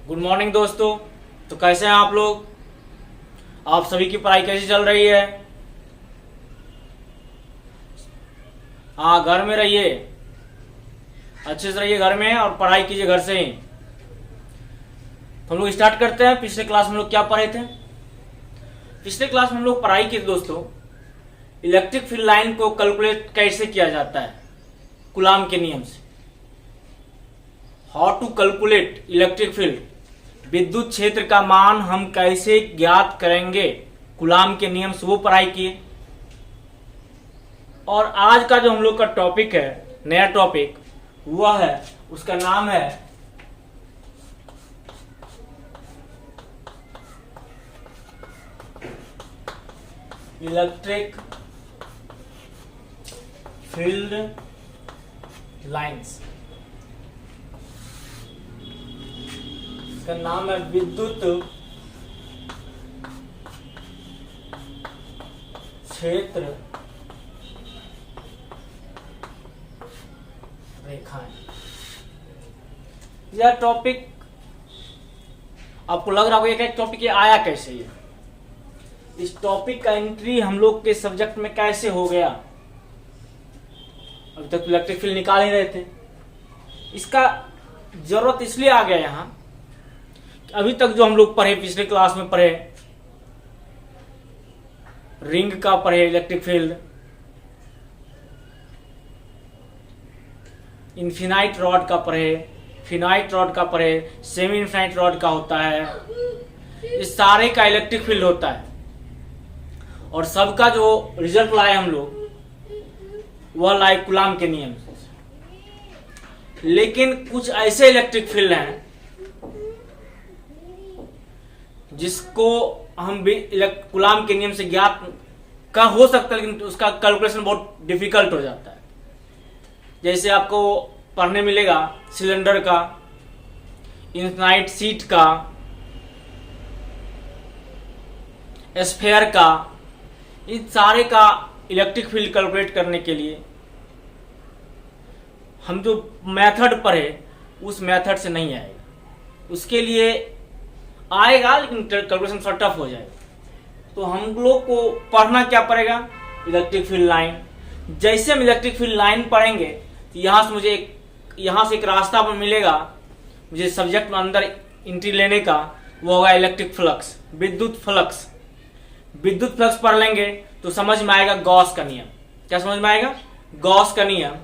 Good morning दोस्तों। तो कैसे हैं आप लोग? आप सभी की पढ़ाई कैसी चल रही है? हाँ, घर में रहिए, अच्छे से रहिए घर में और पढ़ाई कीजिए घर से ही। तो हम लोग स्टार्ट करते हैं। पिछले क्लास में हम लोग क्या पढ़े थे? पिछले क्लास में हम लोग पढ़ाई की दोस्तों, इलेक्ट्रिक फील्ड लाइन को कैलकुलेट कैसे किया जाता है कूलाम के नियम से। How to calculate electric field, विद्युत क्षेत्र का मान हम कैसे ज्ञात करेंगे कूलाम के नियम से, वो पढ़ाई किए। और आज का जो हम लोग का टॉपिक है, नया टॉपिक, वह है, उसका नाम है इलेक्ट्रिक फील्ड लाइंस। इसका नाम है विद्युत क्षेत्र रेखाएं। यह टॉपिक आपको लग रहा होगा एक टॉपिक ये आया कैसे? ये इस टॉपिक का एंट्री हम लोग के सब्जेक्ट में कैसे हो गया? अभी तक इलेक्ट्रिक फील्ड निकाल ही रहे थे। इसका जरूरत इसलिए आ गया यहां, अभी तक जो हम लोग पढ़े, पिछले क्लास में पढ़े, रिंग का पढ़े इलेक्ट्रिक फील्ड, इन्फिनाइट रॉड का पढ़े, फिनाइट रॉड का पढ़े, सेमी इन्फिनाइट रॉड का होता है। इस सारे का इलेक्ट्रिक फील्ड होता है और सबका जो रिजल्ट लाए हम लोग, वह लाए कूलाम के नियम से। लेकिन कुछ ऐसे इलेक्ट्रिक फील्ड हैं जिसको हम भी कूलाम के नियम से ज्ञात का हो सकता है, लेकिन उसका कैलकुलेशन बहुत डिफिकल्ट हो जाता है। जैसे आपको पढ़ने मिलेगा सिलेंडर का, इन्फिनाइट सीट का, स्फेयर का। इन सारे का इलेक्ट्रिक फील्ड कैलकुलेट करने के लिए हम जो मेथड पढ़े उस मेथड से नहीं आएगा। उसके लिए आएगा लेकिन कैलकुलेशन थोड़ा टफ हो जाएगा। तो हम लोग को पढ़ना क्या पड़ेगा? Electric field line. जैसे हम इलेक्ट्रिक फील्ड लाइन पढ़ेंगे तो यहाँ से एक रास्ता पर मिलेगा मुझे सब्जेक्ट में अंदर एंट्री लेने का, वो होगा इलेक्ट्रिक फ्लक्स, विद्युत फ्लक्स। विद्युत फ्लक्स पढ़ लेंगे तो समझ में आएगा गॉस का नियम। क्या समझ में आएगा? गॉस का नियम।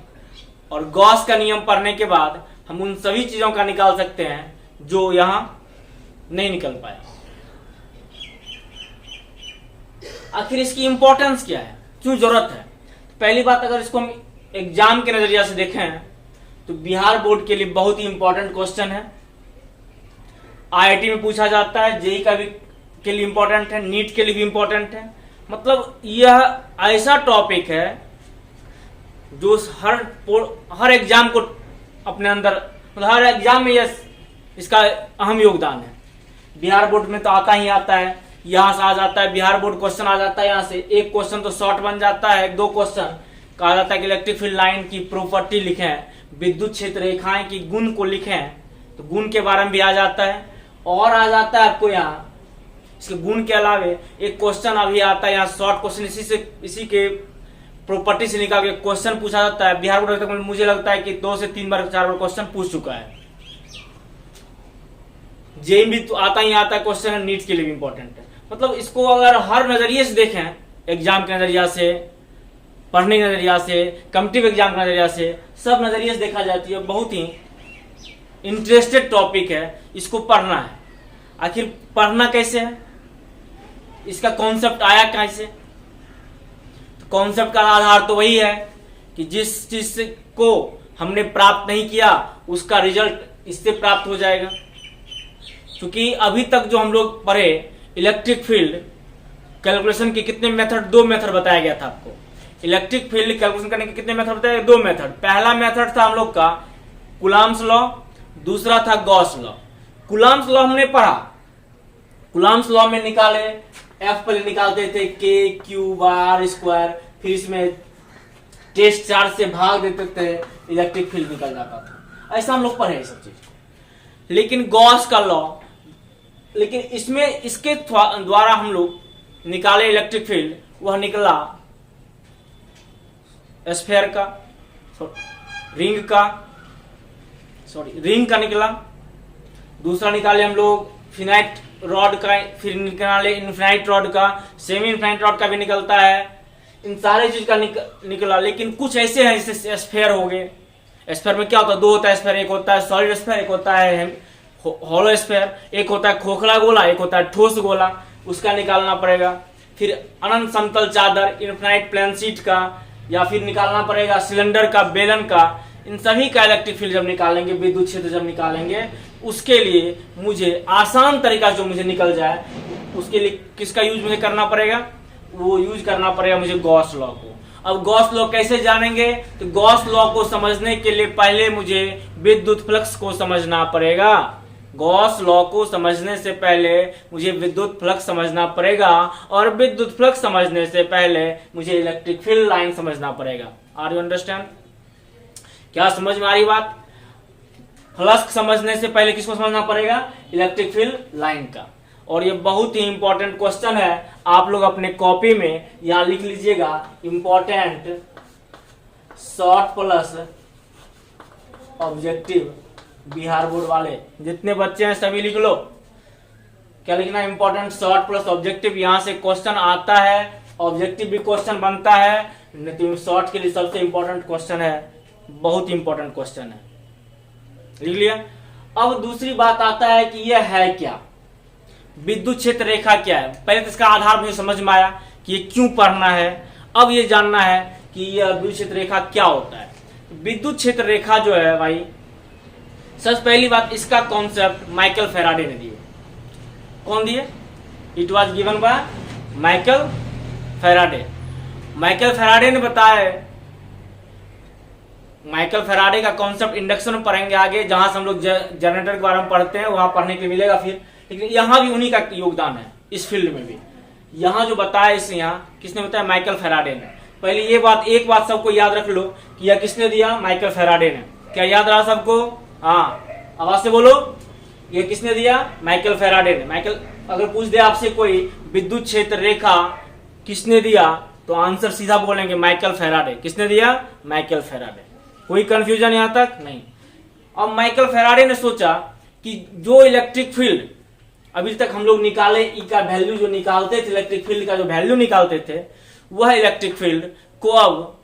और गॉस का नियम पढ़ने के बाद हम उन सभी चीजों का निकाल सकते हैं जो यहां नहीं निकल पाया। आखिर इसकी इंपॉर्टेंस क्या है, क्यों जरूरत है? पहली बात, अगर इसको हम एग्जाम के नजरिया से देखें तो बिहार बोर्ड के लिए बहुत ही इंपॉर्टेंट क्वेश्चन है। आईआईटी में पूछा जाता है, जेई का भी के लिए इंपॉर्टेंट है, नीट के लिए भी इंपॉर्टेंट है। मतलब यह ऐसा टॉपिक है जो हर एग्जाम को अपने अंदर, मतलब हर एग्जाम में इसका अहम योगदान है। बिहार बोर्ड में तो आता ही आता है, यहां से आ जाता है, बिहार बोर्ड क्वेश्चन आ जाता है। यहां से एक क्वेश्चन तो शॉर्ट बन जाता है, दो क्वेश्चन कहा जाता है कि इलेक्ट्रिक फील्ड लाइन की प्रॉपर्टी लिखें, विद्युत क्षेत्र रेखाएं की गुण को लिखें, तो गुण के बारे में भी आ जाता है। और आ जाता है आपको यहाँ इसके गुण के अलावे एक क्वेश्चन अभी आता है यहाँ शॉर्ट क्वेश्चन, इसी के प्रॉपर्टी से निकाल के क्वेश्चन पूछा जाता है। बिहार बोर्ड तक मुझे लगता है कि 2 से 3 बार 4 बार क्वेश्चन पूछ चुका है। जेई भी तो आता ही आता है क्वेश्चन, नीट के लिए भी इंपॉर्टेंट है। मतलब इसको अगर हर नजरिए से देखें, एग्जाम के नजरिया से, पढ़ने के नजरिया से, कॉम्पिटिटिव एग्जाम के नजरिया से, सब नजरिए से देखा जाती है, बहुत ही इंटरेस्टेड टॉपिक है। इसको पढ़ना है। आखिर पढ़ना कैसे है, इसका कॉन्सेप्ट आया कैसे? तो कॉन्सेप्ट का आधार तो वही है कि जिस चीज को हमने प्राप्त नहीं किया उसका रिजल्ट इससे प्राप्त हो जाएगा। क्योंकि अभी तक जो हम लोग पढ़े इलेक्ट्रिक फील्ड कैलकुलेशन के कितने मेथड, 2 मेथड बताया गया था आपको। इलेक्ट्रिक फील्ड कैलकुलेशन करने के कितने मेथड बताए गए? 2 मेथड। पहला मेथड था हम लोग का कूलाम्स लॉ, दूसरा था गॉस लॉ। कूलाम्स लॉ हमने पढ़ा, कूलाम्स लॉ में निकाले, एफ पहले निकालते थे के क्यू बार स्क्वायर, फिर इसमें टेस्ट चार्ज से भाग देते थे, इलेक्ट्रिक फील्ड निकल जाता था। ऐसा हम लोग पढ़े सब चीज। लेकिन गॉस का लॉ, लेकिन इसमें इसके द्वारा हम लोग निकाले इलेक्ट्रिक फील्ड, वह निकला स्फीयर का, रिंग का निकला। दूसरा निकाले हम लोग फिनाइट रॉड का, फिर निकाले इनफिनाइट रॉड का, सेमी इनफिनाइट रॉड का भी निकलता है। इन सारे चीज का निकला। लेकिन कुछ ऐसे हैं जैसे स्फीयर हो गए। स्फीयर में क्या होता है, दो होता है स्फीयर, एक होता है सॉलिड स्फीयर, एक होता है हॉलो स्फीयर, एक होता है खोखला गोला, एक होता है ठोस गोला, उसका निकालना पड़ेगा। फिर अनंत समतल चादर, इनफिनाइट प्लेन शीट का, या फिर निकालना पड़ेगा सिलेंडर का, बेलन का। इन सभी का इलेक्ट्रिक फील्ड जब निकालेंगे, विद्युत क्षेत्र जब निकालेंगे, उसके लिए मुझे आसान तरीका जो मुझे निकल जाए, उसके लिए किसका यूज मुझे करना पड़ेगा, वो यूज करना पड़ेगा मुझे गॉस लॉ को। अब गॉस लॉ कैसे जानेंगे, तो गॉस लॉ को समझने के लिए पहले मुझे विद्युत फ्लक्स को समझना पड़ेगा। गॉस लॉ को समझने से पहले मुझे विद्युत फ्लक्स समझना पड़ेगा, और विद्युत फ्लक्स समझने से पहले मुझे इलेक्ट्रिक फील्ड लाइन समझना पड़ेगा। Are you understand? क्या समझ में आ रही बात? फ्लक्स समझने से पहले किसको समझना पड़ेगा, इलेक्ट्रिक फील्ड लाइन का। और ये बहुत ही इंपॉर्टेंट क्वेश्चन है, आप लोग अपने कॉपी में यहां लिख लीजिएगा, important short plus objective. Bihar board वाले जितने बच्चे हैं सभी लिख लो। क्या लिखना, इंपॉर्टेंट शॉर्ट प्लस ऑब्जेक्टिव। यहां से क्वेश्चन आता है, ऑब्जेक्टिव भी क्वेश्चन बनता है, लेकिन शॉर्ट के लिए सबसे इंपॉर्टेंट क्वेश्चन है, बहुत इंपॉर्टेंट क्वेश्चन है। लिख लिया। अब दूसरी बात आता है कि यह है क्या, विद्युत क्षेत्र रेखा क्या है। पहले तो इसका आधार मुझे समझ में आया कि ये क्यों पढ़ना है। अब ये जानना है कि यह विद्युत क्षेत्र रेखा क्या होता है। विद्युत क्षेत्र रेखा जो है भाई, सबसे पहली बात, इसका कॉन्सेप्ट माइकल फैराडे ने दिए। कौन दिए? It was given by Michael Faraday. Michael Faraday ने बताया। माइकल फैराडे का कॉन्सेप्ट इंडक्शन में पढ़ेंगे आगे, जहां से हम लोग जनरेटर के बारे में पढ़ते हैं, वहां पढ़ने के लिए मिलेगा फिर। लेकिन यहां भी उन्हीं का योगदान है, इस फील्ड में भी। यहां जो बताया, इस यहाँ किसने बताया, माइकल फैराडे ने। पहले ये बात, एक बात सबको याद रख लो कि यह किसने दिया, माइकल फैराडे ने। क्या याद रहा सबको? हाँ, आवाज से बोलो, ये किसने दिया, माइकल फैराडे ने। माइकल, अगर पूछ दे आपसे कोई विद्युत क्षेत्र रेखा किसने दिया, तो आंसर सीधा बोलेंगे माइकल फैराडे। किसने दिया? Michael Faraday. कोई कंफ्यूजन यहां तक नहीं। अब माइकल फैराडे ने सोचा कि जो इलेक्ट्रिक फील्ड अभी तक हम लोग निकाले, ई का वैल्यू जो निकालते थे, इलेक्ट्रिक फील्ड का जो वैल्यू निकालते थे, वह इलेक्ट्रिक फील्ड को अब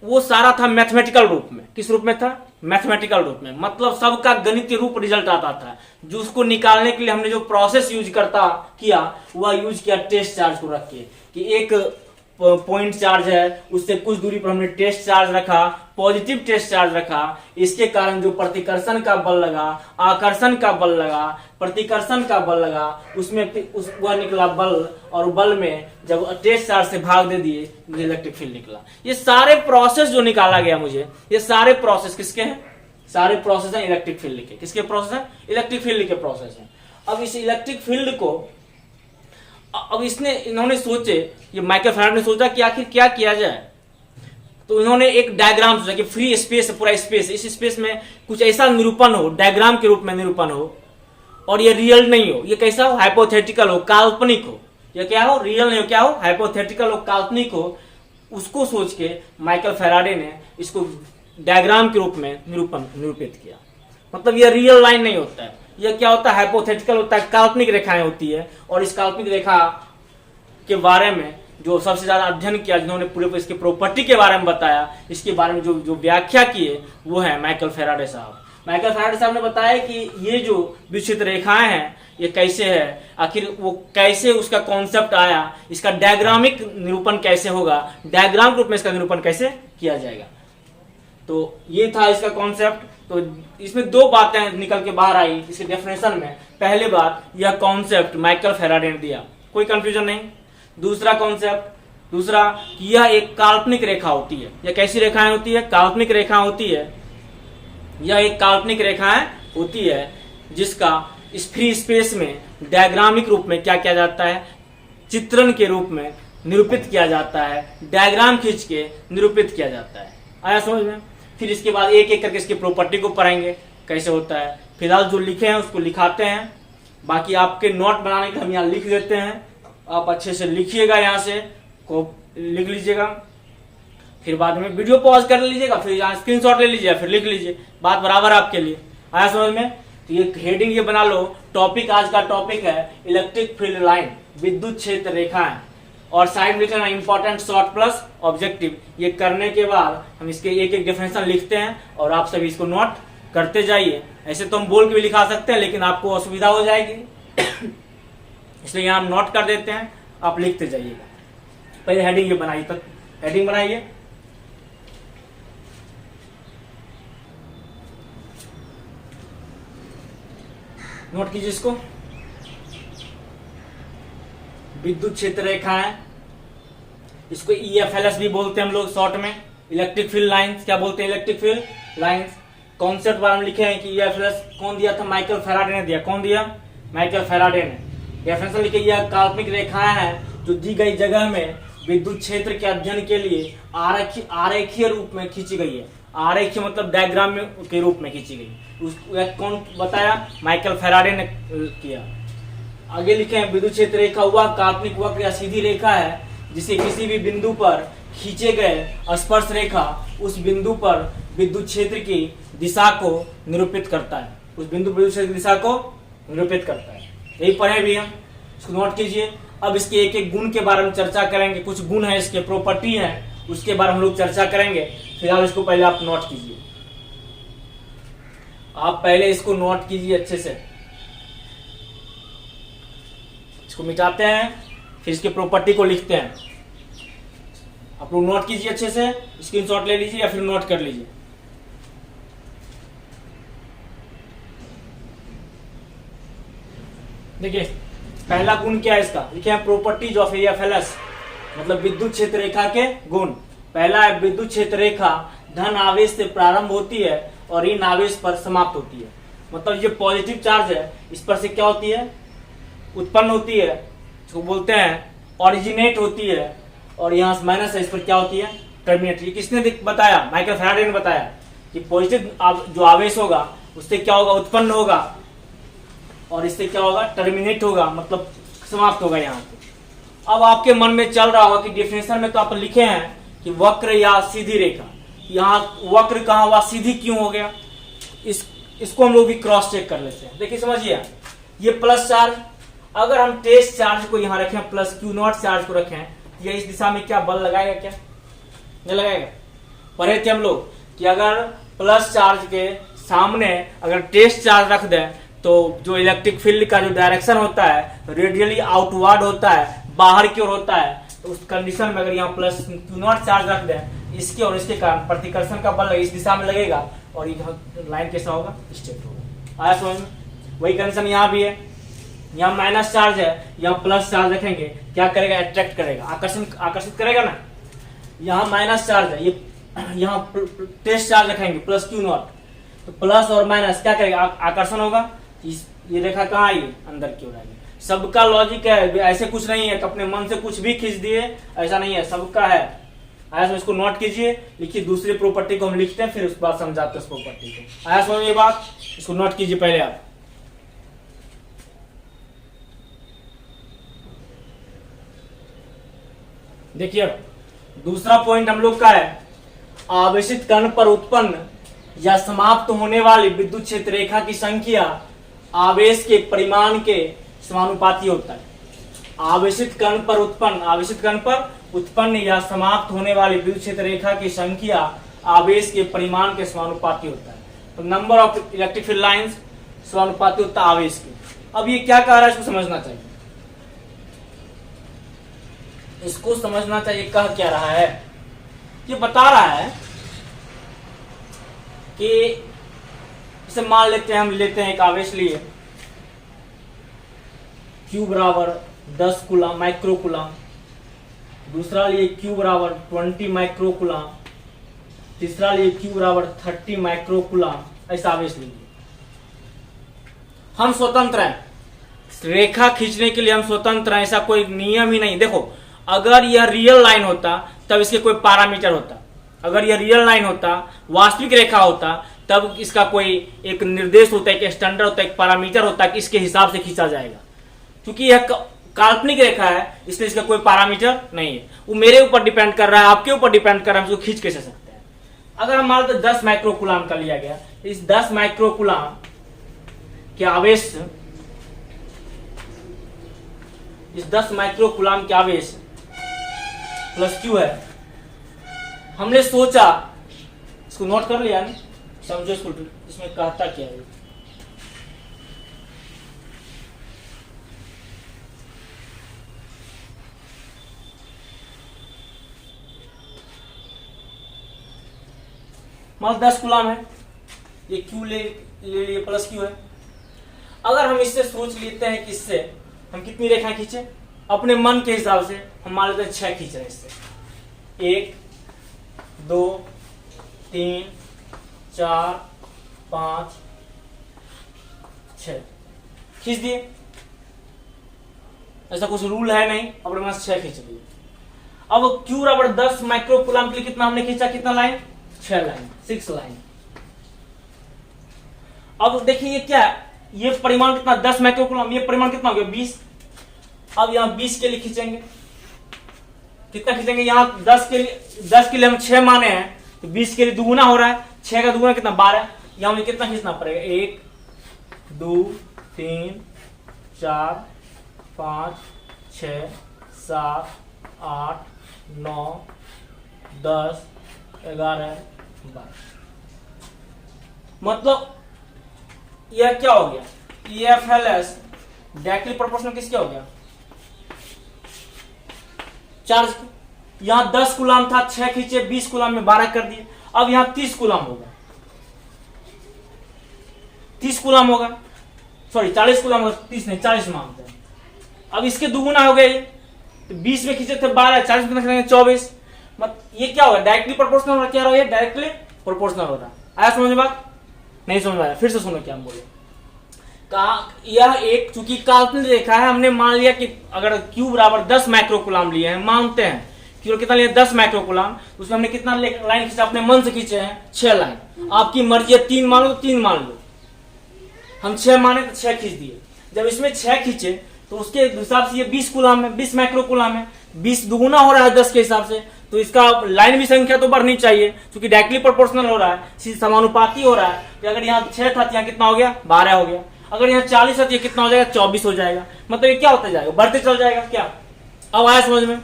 वो सारा था मैथमेटिकल रूप में। किस रूप में था? मैथमेटिकल रूप में। मतलब सबका गणितीय रूप रिजल्ट आता था। जो उसको निकालने के लिए हमने जो प्रोसेस यूज किया, वह यूज किया टेस्ट चार्ज को रख के, कि एक पॉइंट चार्ज है, उससे कुछ दूरी पर हमने टेस्ट चार्ज रखा, पॉजिटिव टेस्ट चार्ज रखा। इसके कारण जो प्रतिकर्षण का बल लगा, आकर्षण का बल लगा, प्रतिकर्षण का बल लगा, उसमें वह निकला बल, और बल में जब टेस्ट चार्ज से भाग दे दिए, मुझे इलेक्ट्रिक फील्ड निकला। ये सारे प्रोसेस जो निकाला गया मुझे, ये सारे प्रोसेस किसके हैं? सारे प्रोसेस हैं इलेक्ट्रिक फील्ड के। किसके प्रोसेस हैं? इलेक्ट्रिक फील्ड के प्रोसेस हैं। अब इस इलेक्ट्रिक फील्ड को, अब इन्होंने सोचे, ये माइकल फैराडे ने सोचा कि आखिर क्या किया जाए। तो इन्होंने एक डायग्राम सोचा कि फ्री स्पेस है, पूरा स्पेस, इस स्पेस में कुछ ऐसा निरूपण हो, डायग्राम के रूप में निरूपण हो, और ये रियल नहीं हो, ये कैसा हो, हाइपोथेटिकल हो, काल्पनिक हो। ये क्या हो? रियल नहीं हो, क्या हो? हाइपोथेटिकल हो, काल्पनिक हो। उसको सोच के माइकल फैराडे ने इसको डायग्राम के रूप में निरूपित किया। मतलब ये रियल लाइन नहीं होता है, यह क्या होता है, हाइपोथेटिकल होता है, काल्पनिक रेखाएं होती है। और इस काल्पनिक रेखा के बारे में जो सबसे ज्यादा अध्ययन किया, जिन्होंने पूरे इसके प्रॉपर्टी के बारे में बताया, इसके बारे में जो व्याख्या किए, वो है माइकल फैराडे साहब। माइकल फैराडे साहब ने बताया कि ये जो विचित्र रेखाएं हैं, ये कैसे है, आखिर वो कैसे, उसका कॉन्सेप्ट आया, इसका डायग्रामिक निरूपण कैसे होगा, डायग्राम के रूप में इसका निरूपण कैसे किया जाएगा। तो ये था इसका कॉन्सेप्ट। तो इसमें दो बातें निकल के बाहर आई इसके डेफिनेशन में। पहली बात, यह कॉन्सेप्ट माइकल फैराडे ने दिया, कोई कंफ्यूजन नहीं। दूसरा कॉन्सेप्ट, दूसरा, यह एक काल्पनिक रेखा होती है। यह कैसी रेखाएं होती है? काल्पनिक रेखा होती है। यह एक काल्पनिक रेखाएं होती है जिसका इस फ्री स्पेस में डायग्रामिक रूप में क्या किया जाता है, चित्रण के रूप में निरूपित किया जाता है, डायग्राम खींच के निरूपित किया जाता है। आया समझ में? फिर इसके बाद एक एक करके इसकी प्रॉपर्टी को पढ़ेंगे कैसे होता है, फिलहाल जो लिखे हैं उसको लिखाते हैं, बाकी आपके नोट बनाने के हम यहाँ लिख देते हैं, आप अच्छे से लिखिएगा, यहाँ से को लिख लीजिएगा, फिर बाद में वीडियो पॉज कर लीजिएगा, फिर यहाँ स्क्रीनशॉट ले लीजिए, फिर लिख लीजिए, बात बराबर आपके लिए। आया समझ में? तो ये हेडिंग ये बना लो, टॉपिक आज का टॉपिक है इलेक्ट्रिक फील्ड लाइन, विद्युत क्षेत्र रेखाएं, और साइड में लिखना इंपॉर्टेंट शॉर्ट प्लस ऑब्जेक्टिव। ये करने के बाद हम इसके एक एक डेफिनेशन लिखते हैं और आप सभी इसको नोट करते जाइए। ऐसे तो हम बोल के भी लिखा सकते हैं, लेकिन आपको असुविधा हो जाएगी इसलिए यहाँ हम नोट कर देते हैं, आप लिखते जाइएगा। पहले हेडिंग ये बनाइए, तक हेडिंग बनाइए। नोट कीजिए इसको, विद्युत क्षेत्र रेखाएं, इसको EFLS भी बोलते हैं हम लोग शॉर्ट में, इलेक्ट्रिक फील्ड लाइंस। क्या बोलते हैं? Electric field lines. कॉन्सेप्ट बारे में लिखे हैं कि EFLS कौन दिया था? माइकल फैराडे ने दिया। कौन दिया? माइकल फैराडे ने। डेफिनेशन लिखे, यह काल्पनिक रेखाएं हैं जो दी गई जगह में विद्युत क्षेत्र के अध्ययन के लिए आरेखीय रूप में खींची गई है। आरेखीय मतलब डायग्राम में के रूप में खींची गई। कौन बताया? माइकल फैराडे ने किया। आगे लिखे हैं, विद्युत क्षेत्र रेखा वह काल्पनिक वक्र या सीधी रेखा है जिसे किसी भी बिंदु पर खींचे गए स्पर्श रेखा उस बिंदु पर विद्युत क्षेत्र की दिशा को निरूपित करता है। उस बिंदु विद्युत क्षेत्र की दिशा को निरूपित करता है। यही पढ़े भी हम, इसको नोट कीजिए। अब इसके एक एक गुण के बारे में चर्चा करेंगे। कुछ गुण है, इसके प्रॉपर्टी है, उसके बारे में हम लोग चर्चा करेंगे। फिलहाल इसको पहले आप नोट कीजिए, आप पहले इसको नोट कीजिए अच्छे से। इसको मिटाते हैं, फिर इसके प्रॉपर्टी को लिखते हैं। आप लोग नोट कीजिए अच्छे से, स्क्रीनशॉट ले लीजिए या फिर नोट कर लीजिए। देखिए पहला गुण क्या है इसका, लिखे हैं प्रॉपर्टीज ऑफ EFLS, मतलब विद्युत क्षेत्र रेखा के गुण। पहला है, विद्युत क्षेत्र रेखा धन आवेश से प्रारंभ होती है और ऋण आवेश पर समाप्त होती है। मतलब ये पॉजिटिव चार्ज है, इस पर से क्या होती है? उत्पन्न होती है, इसको बोलते हैं ओरिजिनेट होती है, और यहाँ से माइनस है, इस पर क्या होती है? टर्मिनेट। ये किसने बताया? माइकल फैराडे ने बताया कि पॉजिटिव जो आवेश होगा उससे क्या होगा? उत्पन्न होगा, और इससे क्या होगा? टर्मिनेट होगा, मतलब समाप्त होगा यहाँ पे। अब आपके मन में चल रहा होगा कि डेफिनेशन में तो आप लिखे हैं कि वक्र या सीधी रेखा, यहाँ वक्र कहाँ हुआ, सीधी क्यों हो गया? इसको हम लोग भी क्रॉस चेक कर लेते हैं। देखिए समझिए, ये प्लस चार्ज, अगर हम टेस्ट चार्ज को यहाँ रखें, प्लस Q0 चार्ज को रखें, ये इस दिशा में क्या बल लगाएगा? क्या नहीं लगाएगा? पढ़े थे हम लोग कि अगर प्लस चार्ज के सामने अगर टेस्ट चार्ज रख दें तो जो इलेक्ट्रिक फील्ड का जो डायरेक्शन होता है रेडियली आउटवर्ड होता है, बाहर की ओर होता है। तो उस कंडीशन में अगर यहाँ प्लस Q0 चार्ज रख दें, इसके और इसके कारण प्रतिकर्षण का बल इस दिशा में लगेगा और ये लाइन कैसा होगा? स्ट्रेट होगा। आया समझ में? वही कंडीशन यहाँ भी है, यहाँ माइनस चार्ज है, यहाँ प्लस चार्ज रखेंगे, क्या करेगा? अट्रैक्ट करेगा, आकर्षित करेगा ना। यहाँ माइनस चार्ज है, ये यहाँ टेस्ट चार्ज रखेंगे प्लस Q0, तो प्लस और माइनस क्या करेगा? आकर्षण होगा। ये रेखा कहाँ आई? अंदर की ओर आई। सबका लॉजिक है, ऐसे कुछ नहीं है अपने मन से कुछ भी खींच दिए, ऐसा नहीं है, सबका है। आया समझ? इसको नोट कीजिए, लिखिए। दूसरी प्रॉपर्टी को हम लिखते हैं, फिर उसके बाद समझाते हैं उस प्रॉपर्टी को। आया समझ ये बात? इसको नोट कीजिए पहले आप। देखिए दूसरा पॉइंट हम लोग का है, आवेशित कण पर उत्पन्न या समाप्त होने वाली विद्युत क्षेत्र रेखा की संख्या आवेश के परिमाण के समानुपाती होता है। आवेशित कण पर उत्पन्न या समाप्त होने वाली विद्युत क्षेत्र रेखा की संख्या आवेश के परिमाण के समानुपाती होता है। तो number of electric field lines समानुपाती होता है आवेश के। अब ये क्या कह रहा है, इसको समझना चाहिए, इसको समझना चाहिए। कह क्या रहा है? ये बता रहा है कि इसे मान लेते हैं, हम लेते हैं एक आवेश लिए, Q बराबर 10 कूलम माइक्रो कूलम, दूसरा लिए Q बराबर 20 माइक्रो कूलम, तीसरा लिए Q बराबर 30 माइक्रो कूलम। ऐसा आवेश लीजिए। हम स्वतंत्र हैं, रेखा खींचने के लिए हम स्वतंत्र हैं, ऐसा कोई नियम ही नहीं। देखो अगर यह रियल लाइन होता तब इसके कोई पैरामीटर होता, अगर यह रियल लाइन होता, वास्तविक रेखा होता, तब इसका कोई एक निर्देश होता है, एक स्टैंडर्ड होता है, एक पैरामीटर होता है कि इसके हिसाब से खींचा जाएगा। क्योंकि यह काल्पनिक रेखा है इसलिए इसका कोई पैरामीटर नहीं है, वो मेरे ऊपर डिपेंड कर रहा है, आपके ऊपर डिपेंड कर रहा है, हम इसको खींच कैसे सकते हैं। अगर हम मान लो 10 माइक्रोकूलाम का लिया गया, इस 10 माइक्रोकूलाम के आवेश, इस 10 माइक्रोकूलाम के आवेश प्लस क्यू है, हमने सोचा, इसको नोट कर लिया नहीं, समझो इसको, इसमें कहता क्या है। मान 10 कूलाम है, ये क्यू ले लिए प्लस क्यू है। अगर हम इससे सोच लेते हैं कि इससे हम कितनी रेखाएं खींचे, अपने मन के हिसाब से हम मान लेते हैं 6 खींच रहे हैं इससे, 1 2 3 4 5 6 खींच दिए। ऐसा कुछ रूल है नहीं, अपने पास 6 खींच दिए। अब क्यू बराबर 10 माइक्रोकूलाम के लिए कितना हमने खींचा, कितना लाइन, 6 लाइन, 6 लाइन। अब देखिए ये क्या है, ये परिमाण कितना 10 माइक्रोकूलाम, ये परिमाण कितना हो गया 20। अब यहां 20 के लिए खींचेंगे, कितना खींचेंगे, यहां 10 के लिए हम 6 माने हैं, तो 20 के लिए दुगुना हो रहा है, 6 का दुगुना कितना 12, यहां हमें कितना खींचना पड़ेगा, 1 2 3 4 5 6 7 8 9 10 11 12। मतलब यह क्या हो गया, EFLS डायरेक्टली प्रोपोर्शनल किसके हो गया, चार्ज। यहां 10 कूलाम था, 6 खींचे, 20 कूलाम में 12 कर दिए। अब यहां 30 कूलाम होगा, 30 कूलाम होगा, सॉरी 40 कूलाम होगा, 30 नहीं 40 मानते हैं। अब इसके दुगुना हो गए, तो 20 में खींचे थे 12, 40 में खींचेंगे 24। मतलब ये क्या होगा, डायरेक्टली प्रोपोर्शनल हो रहा है, क्या हो रहा है, डायरेक्टली प्रोपोर्शनल हो रहा है। आया समझ में बात, नहीं समझ में आया, फिर से सुनो क्या हम बोले। यह एक चूंकि काल्पनिक रेखा है, हमने मान लिया कि अगर Q बराबर 10 माइक्रोकूलाम लिए हैं, मानते हैं Q कितना लिया 10 माइक्रोकूलाम, उसमें हमने कितना लाइन खींचा, अपने मन से खींचे हैं 6 लाइन। आपकी मर्जी है 3 मान लो तो 3 मान लो, हम 6 माने तो 6 खींच दिए। जब इसमें 6 खींचे तो उसके हिसाब से ये 20 कूलाम है, 20 माइक्रोकूलाम है, 20 दुगुना हो रहा है 10 के हिसाब से, तो इसका लाइन भी संख्या तो बढ़नी चाहिए क्योंकि डायरेक्टली प्रोपोर्शनल हो रहा है, समानुपाती हो रहा है। तो अगर यहाँ 6 था तो यहाँ कितना हो गया 12 हो गया, अगर यहाँ 40 है तो ये कितना हो जाएगा 24 हो जाएगा। मतलब ये क्या होता जाएगा, बढ़ते चल जाएगा। क्या अब आया समझ में,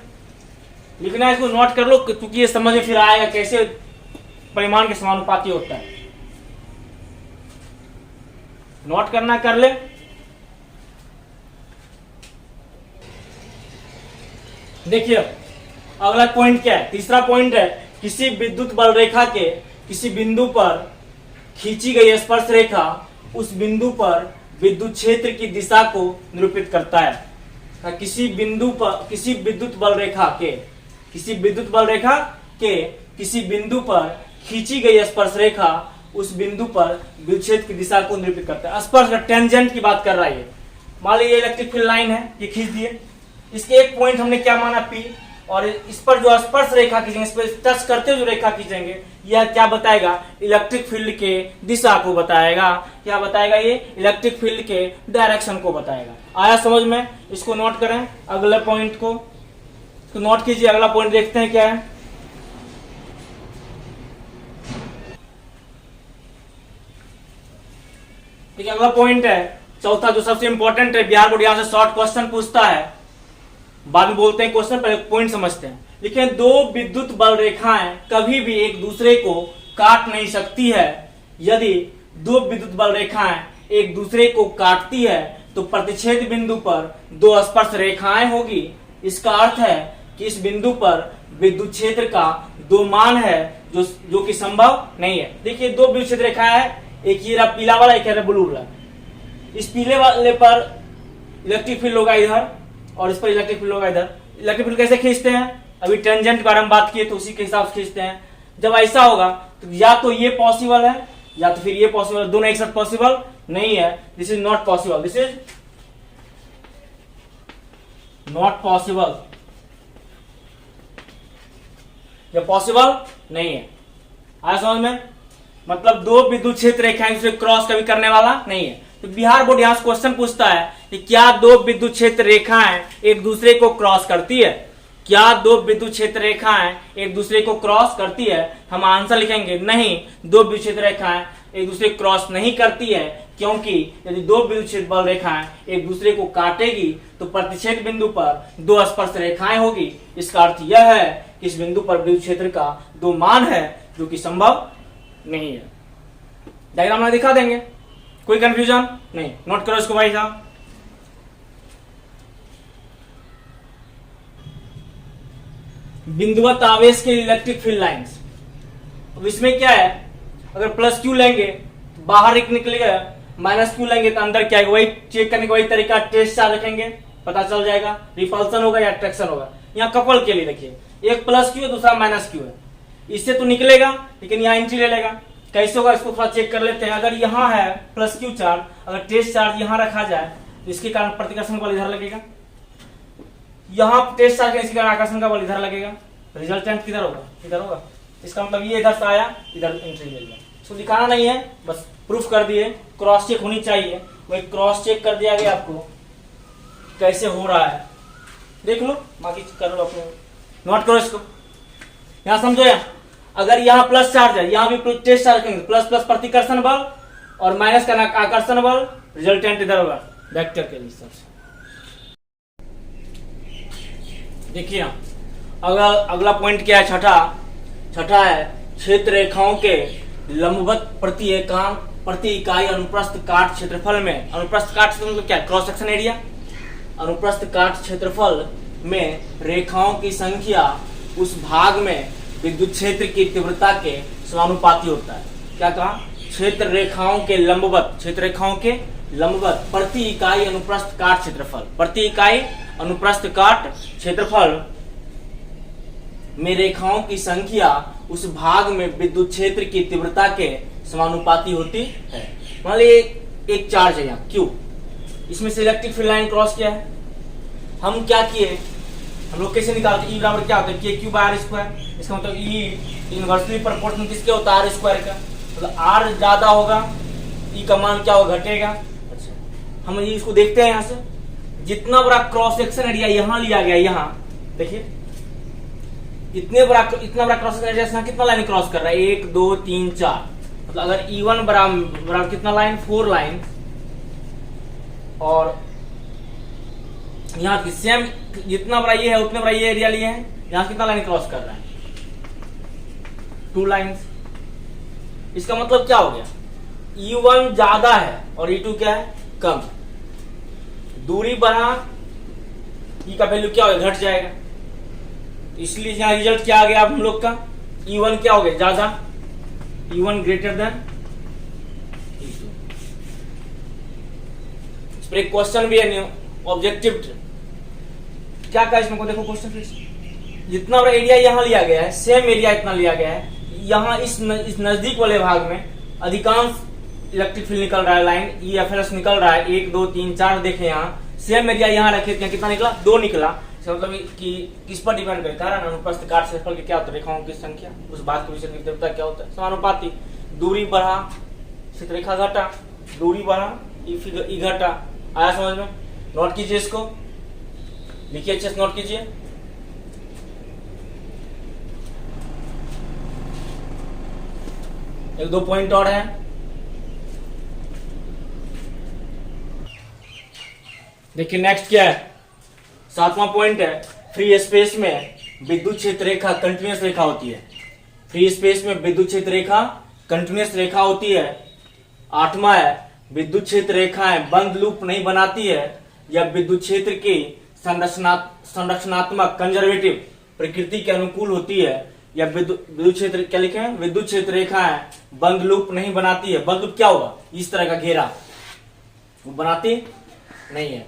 लिखना है इसको नोट कर लो क्योंकि ये समझ में फिर आएगा कैसे परिमाण के समानुपाती होता है। नोट करना कर ले। देखिए अगला पॉइंट क्या है, तीसरा पॉइंट है, किसी विद्युत बल रेखा के किसी बिंदु पर खींची गई स्पर्श रेखा उस बिंदु पर विद्युत क्षेत्र की दिशा को निरूपित करता है। किसी बिंदु पर किसी विद्युत बल रेखा के किसी बिंदु पर खींची गई स्पर्श रेखा उस बिंदु पर विद्युत क्षेत्र की दिशा को निरूपित करता है। स्पर्श का टेंजेंट की बात कर रहा है। मान लीजिए इलेक्ट्रिक फील्ड लाइन है, ये खींच दिए, इसके एक पॉइंट हमने क्या माना P, और इस पर जो स्पर्श रेखा खींचेंगे, इस पर टच करते हुए जो रेखा खींचेंगे, यह क्या बताएगा, इलेक्ट्रिक फील्ड के दिशा को बताएगा। क्या बताएगा, ये इलेक्ट्रिक फील्ड के डायरेक्शन को बताएगा। आया समझ में, इसको नोट करें। अगले पॉइंट को तो नोट कीजिए। अगला पॉइंट देखते हैं क्या है। देखिए अगला पॉइंट है चौथा, जो सबसे इंपॉर्टेंट है। बिहार बोर्ड यहां से शॉर्ट क्वेश्चन पूछता है, बाद में बोलते हैं क्वेश्चन, पहले पॉइंट समझते हैं। लेकिन दो विद्युत बल रेखाएं कभी भी एक दूसरे को काट नहीं सकती है। यदि दो विद्युत बल रेखाएं एक दूसरे को काटती है तो प्रतिच्छेद बिंदु पर दो स्पर्श रेखाएं होगी। इसका अर्थ है कि इस बिंदु पर विद्युत क्षेत्र का दो मान है जो कि संभव नहीं है। देखिए दो विद्युत क्षेत्र रेखाएं है, एक ये रहा पीला वाला, एक है ब्लू वाला। इस पीले वाले पर इलेक्ट्रिक फील्ड होगा इधर और इस पर इलेक्ट्रिक फील्ड होगा इधर। इलेक्ट्रिक फील्ड कैसे खींचते हैं, अभी टेंजेंट के बारे में बात किए तो उसी के हिसाब से खींचते हैं। जब ऐसा होगा तो या तो ये पॉसिबल है या तो फिर ये पॉसिबल है, दोनों एक साथ पॉसिबल नहीं है। This is not possible, this is not possible, यह पॉसिबल नहीं है। आया समझ में। मतलब दो विद्युत क्षेत्र रेखाएं से क्रॉस कभी करने वाला नहीं है। तो बिहार बोर्ड यहाँ से क्वेश्चन पूछता है कि क्या दो विद्युत क्षेत्र रेखाएं एक दूसरे को क्रॉस करती है? क्या दो विद्युत क्षेत्र रेखाएं एक दूसरे को क्रॉस करती है? हम आंसर लिखेंगे नहीं, दो विद्युत क्षेत्र रेखाएं एक दूसरे को क्रॉस नहीं करती है, क्योंकि यदि दो विद्युत क्षेत्र बल रेखाएं एक दूसरे को काटेगी तो प्रतिच्छेद बिंदु पर दो स्पर्श रेखाएं होगी। इसका अर्थ यह है कि इस बिंदु पर विद्युत क्षेत्र का दो मान है, जो कि संभव नहीं है। डायग्राम में दिखा देंगे, कोई कंफ्यूजन नहीं, नोट करो इसको भाई साहब। बिंदुवत आवेश के इलेक्ट्रिक फील्ड लाइंस। अब इसमें क्या है, अगर प्लस क्यू लेंगे तो बाहर एक निकलेगा, माइनस क्यू लेंगे तो अंदर क्या है, वही चेक करने का वही तरीका, टेस्ट चार्ज रखेंगे, पता चल जाएगा रिपल्सन होगा या अट्रैक्शन होगा। यहाँ कपल के लिए देखिए, एक प्लस क्यू है दूसरा माइनस क्यू है, इससे तो निकलेगा लेकिन यहाँ एंट्री ले लेगा। कैसे होगा इसको थोड़ा चेक कर लेते हैं। अगर यहाँ है प्लस क्यू चार्ज, अगर टेस्ट चार्ज यहाँ रखा जाए तो इसके कारण प्रतिकर्षण बल इधर लगेगा, यहाँ टेस्ट चार्ज इसके कारण आकर्षण का बल इधर लगेगा, रिजल्टेंट किधर होगा, इधर होगा। इसका मतलब ये इधर से आया, इधर एंट्री ले लिया। इसको दिखाना नहीं है, बस प्रूफ कर दिए। क्रॉस चेक होनी चाहिए, वही क्रॉस चेक कर दिया गया आपको कैसे हो रहा है, देख लो, बाकी कर लो अपने, नोट करो इसको। यहाँ समझो, यहाँ अगर यहाँ प्लस चार्ज है, यहाँ भी टेस्ट चार्ज करेंगे, प्लस प्लस प्रतिकर्षण बल और माइनस का आकर्षण बल, रिजल्टेंट इधर होगा वेक्टर के हिसाब से। देखिए अगला पॉइंट क्या है, छठा है क्षेत्र रेखाओं के लंबवत प्रति इकाई अनुप्रस्थ काट क्षेत्रफल में, अनुप्रस्थ काट क्षेत्रफल मतलब क्या, क्रॉस सेक्शन एरिया। अनुप्रस्थ काट क्षेत्रफल में रेखाओं की संख्या उस भाग में विद्युत क्षेत्र की तीव्रता के समानुपाती होता है। क्या कहा, क्षेत्र रेखाओं के लंबवत प्रति इकाई अनुप्रस्थ काट क्षेत्रफल, प्रति इकाई अनुप्रस्थ काट क्षेत्रफल में रेखाओं की संख्या उस भाग में विद्युत क्षेत्र की तीव्रता के समानुपाती होती है। मान लीजिए एक चार्ज है यहाँ Q, इसमें से इलेक्ट्रिक फील्ड लाइन क्रॉस किया है। हम क्या किए, हम लोग कैसे निकालते, E बराबर क्या होता है, KQ बाय R स्क्वायर। इसका मतलब E इनवर्सली प्रोपोर्शनल किसके होता है, R स्क्वायर का। मतलब R ज्यादा होगा, E का मान क्या होगा, घटेगा। अच्छा, हम इसको देखते हैं यहाँ से, जितना बड़ा क्रॉस सेक्शन एरिया यहाँ लिया गया, यहाँ देखिए इतना बड़ा क्रॉस सेक्शन एरिया, कितना लाइन क्रॉस कर रहा है, 1 2 3 4। मतलब अगर E1 बराबर कितना लाइन, 4 लाइन, और यहाँ की सेम जितना बड़ा ये है उतने बड़ा ये एरिया लिए हैं, यहाँ कितना लाइन क्रॉस कर रहा है, 2 लाइन्स। इसका मतलब क्या हो गया, E1 ज्यादा है और E2 क्या है, कम। दूरी बढ़ा, E का वैल्यू क्या होगा, घट जाएगा। इसलिए यहाँ रिजल्ट क्या आ गया आप हम लोग का, E1 क्या हो गया, ज्यादा, E1 ग्रेटर देन E2। इस पर एक क्वेश्चन भी है ऑब्जेक्टिव, क्या कहा इसमें को देखो क्वेश्चन फिर से। जितना बड़ा एरिया यहाँ लिया गया है, सेम एरिया इतना लिया गया है, यहाँ इस नजदीक वाले भाग में अधिकांश इलेक्ट्रिक फील्ड निकल रहा है, लाइन EFLS निकल रहा है, 1 2 3 4 देखे यहाँ, सेम एरिया यहाँ रखे थे, कितना निकला, 2 निकला। मतलब कि किस पर डिपेंड करता है, अनुप्रस्थ काट क्षेत्रफल के क्या होता है, रेखाओं की संख्या उस भाग के विषय की तीव्रता क्या होता है, समानुपाती। दूरी बढ़ा, क्षेत्र रेखा घटा, दूरी बढ़ा, E घटा। आया समझ में, नोट कीजिए इसको, लिखिए अच्छे से, नोट कीजिए। एक दो पॉइंट और है, देखिए नेक्स्ट क्या है, 7वां पॉइंट है, फ्री स्पेस में विद्युत क्षेत्र रेखा कंटिन्यूअस रेखा होती है। फ्री स्पेस में विद्युत क्षेत्र रेखा कंटिन्यूअस रेखा होती है। 8वां है, विद्युत क्षेत्र रेखाएं बंद लूप नहीं बनाती है या विद्युत क्षेत्र की संरचनात्मक कंजर्वेटिव प्रकृति के अनुकूल होती है, या विद्युत क्षेत्र क्या लिखे हैं, विद्युत क्षेत्र रेखाएं बंद लूप नहीं बनाती है। बंद लूप क्या होगा, इस तरह का घेरा, वो बनाती नहीं है।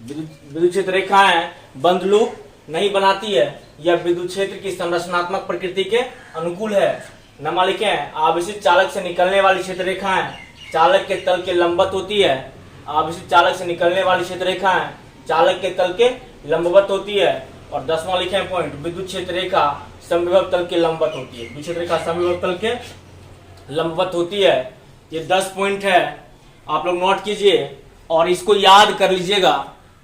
विद्युत क्षेत्र रेखाएं बंद लूप नहीं बनाती है या विद्युत क्षेत्र की संरचनात्मक प्रकृति के अनुकूल है। नमा लिखे हैं, आवेशित चालक से निकलने वाली क्षेत्र रेखाएं चालक के तल के लंबवत होती है। आवेशित चालक से निकलने वाली क्षेत्र रेखाएं चालक के तल के लंबवत होती है। और 10वां लिखे हैं पॉइंट, विद्युत क्षेत्र रेखा समविभव तल के लंबवत होती है। विद्युत क्षेत्र रेखा समविभव तल के लंबवत होती है। ये 10 पॉइंट है, आप लोग नोट कीजिए और इसको याद कर लीजिएगा।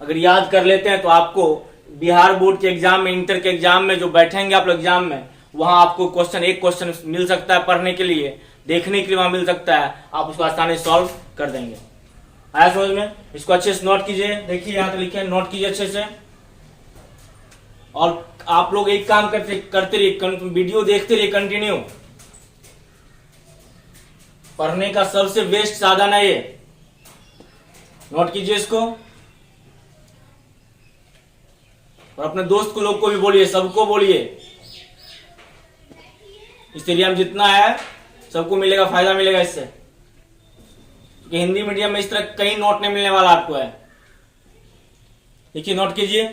अगर याद कर लेते हैं तो आपको बिहार बोर्ड के एग्जाम में, इंटर के एग्जाम में जो बैठेंगे आप लोग एग्जाम में, वहां आपको एक क्वेश्चन मिल सकता है पढ़ने के लिए, देखने के लिए वहां मिल सकता है, आप उसको आसानी से सॉल्व कर देंगे। आया समझ में? इसको अच्छे से नोट कीजिए। देखिए यहाँ पे लिखे, नोट कीजिए अच्छे से। और आप लोग एक काम करते रहिए, वीडियो देखते रहिए कंटिन्यू। पढ़ने का सबसे बेस्ट साधन है ये। नोट कीजिए इसको और अपने दोस्त को लोग को भी बोलिए, सबको बोलिए। इस एरिया में जितना है सबको मिलेगा, फायदा मिलेगा इससे, क्योंकि हिंदी मीडियम में इस तरह कहीं नोट नहीं मिलने वाला आपको है। देखिए नोट कीजिए।